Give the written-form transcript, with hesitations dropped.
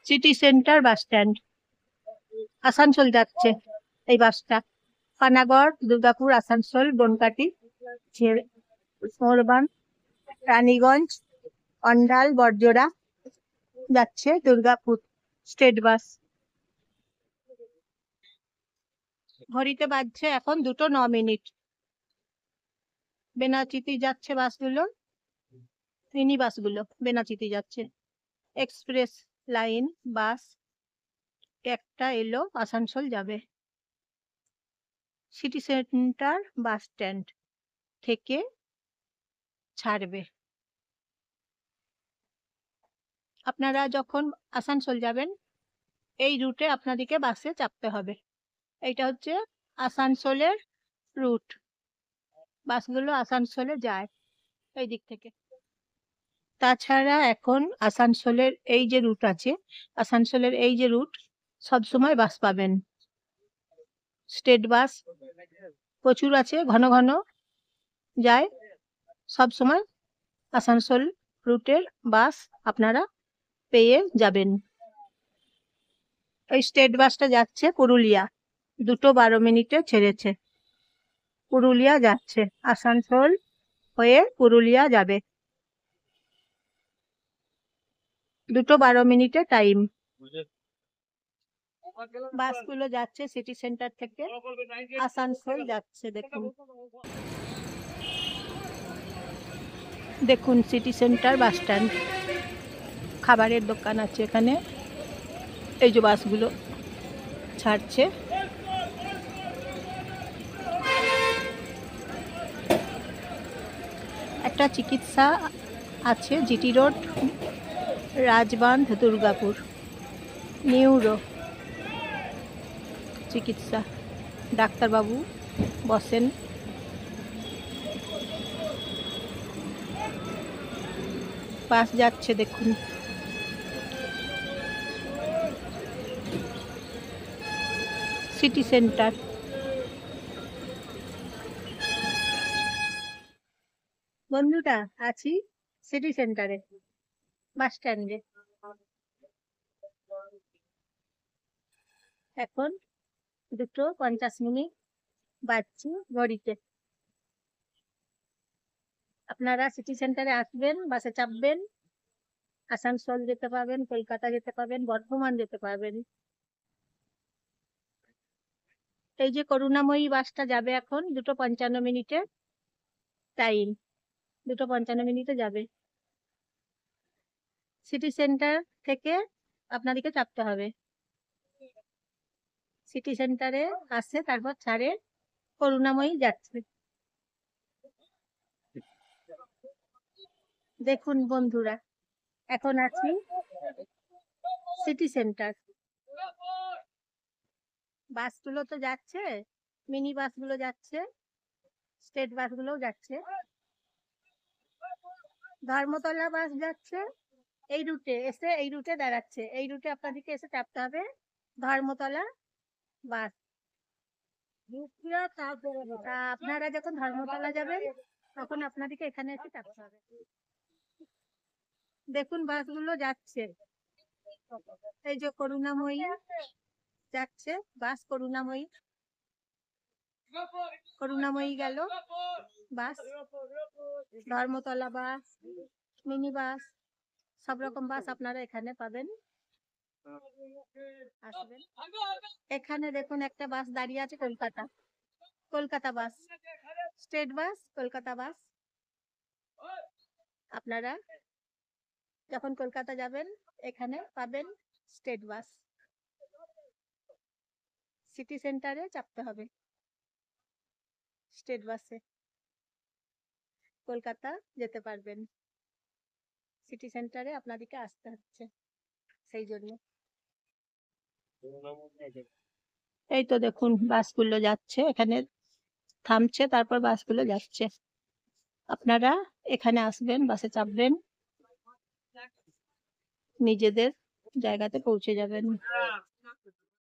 City centre bus stand, Asansol যাচ্ছে এই বাসটা। পানাগড়, দুর্গাপুর, আসানসোল, বনকাটি, মোরবান, রানীগঞ্জ, অন্ডাল, বড়জোড়া যাচ্ছে দুর্গাপুর স্টেট বাস। ঘড়িতে বাজছে এখন 2:09। বেনাচিতি যাচ্ছে বাসগুলো, মিনি বাসগুলো বেনাচিতি যাচ্ছে। এক্সপ্রেস লাইন বাস একটা এলো, আসানসোল যাবে। সিটি সেন্টার বাস স্ট্যান্ড থেকে ছাড়বে। আপনারা যখন আসানসোল যাবেন এই রুটে আপনাদেরকে বাসে চাপতে হবে। এইটা হচ্ছে আসানসোলের রুট, বাসগুলো আসানসোলে যায় এই দিক থেকে। তাছাড়া এখন আসানসোলের এই যে রুট আছে, আসানসোলের এই যে রুট সবসময় বাস পাবেন। স্টেট বাস প্রচুর আছে, ঘন ঘন যায়, সব সময় আসানসোল রুটের বাস আপনারা পেয়ে যাবেন। এই স্টেট বাসটা যাচ্ছে পুরুলিয়া, 2:12 ছেড়েছে। পুরুলিয়া যাচ্ছে, আসানসোল হয়ে পুরুলিয়া যাবে। 2:12 টাইম। বাসগুলো যাচ্ছে সিটি সেন্টার থেকে আসানসোল যাচ্ছে। দেখুন সিটি সেন্টার বাস স্ট্যান্ড, খাবারের দোকান আছে এখানে। এই যে বাসগুলো ছাড়ছে। একটা চিকিৎসা আছে, GT road, Rajbandh, Durgapur, neuro চিকিৎসা, ডাক্তারবাবু বসেন। বাস যাচ্ছে দেখুন। সিটি সেন্টার, বন্ধুরা আছি সিটি সেন্টারে বাস স্ট্যান্ডে। এখন 2:50 বাজছে ঘড়িতে। আপনারা সিটি সেন্টারে আসবেন, বাসে চাপবেন, আসানসোল যেতে পারবেন, কলকাতা যেতে পারবেন, বর্ধমান যেতে পারবেন। এই যে করুণাময়ী বাসটা যাবে এখন 2:55 টাইম, 2:55 যাবে। সিটি সেন্টার থেকে আপনাদেরকে চাপতে হবে। সিটি সেন্টারে আসছে, তারপর ছাড়ে, করুণাময়ী যাচ্ছে। দেখুন বন্ধুরা, এখন আছি সিটি সেন্টার। বাসগুলো তো যাচ্ছে, মিনি বাসগুলো যাচ্ছে, স্টেট বাসগুলো যাচ্ছে। ধর্মতলা বাস যাচ্ছে এই রুটে, এসে এই রুটে দাঁড়াচ্ছে। এই রুটে আপনাদেরকে এসে চাপতে হবে ধর্মতলা বাস। আপনারা যখন ধর্মতলা যাবেন তখন আপনাদেরকে এখানে এসে চাপতে হবে। দেখুন বাসগুলো যাচ্ছে। এই যে করুণাময়ী যাচ্ছে বাস, করুণাময়ী, করুণাময়ী গেল বাস। ধর্মতলা বাস, মিনি বাস, সব রকম বাস আপনারা এখানে পাবেন। আসবেন। এখানে দেখুন একটা বাস দাঁড়িয়ে আছে, কলকাতা, কলকাতা বাস, স্টেট বাস, কলকাতা বাস। আপনারা যখন কলকাতা যাবেন এখানে পাবেন স্টেট বাস। সিটি সেন্টারে চাপতে হবে স্টেট বাসে, কলকাতা যেতে পারবেন। সিটি সেন্টারে আপনাদেরকে আসতে হচ্ছে, সেই জন্য। এই তো দেখুন বাসগুলো যাচ্ছে, এখানে থামছে, তারপর বাসগুলো যাচ্ছে। আপনারা এখানে আসবেন, বাসে চাপবেন, নিজেদের জায়গাতে পৌঁছে যাবেন।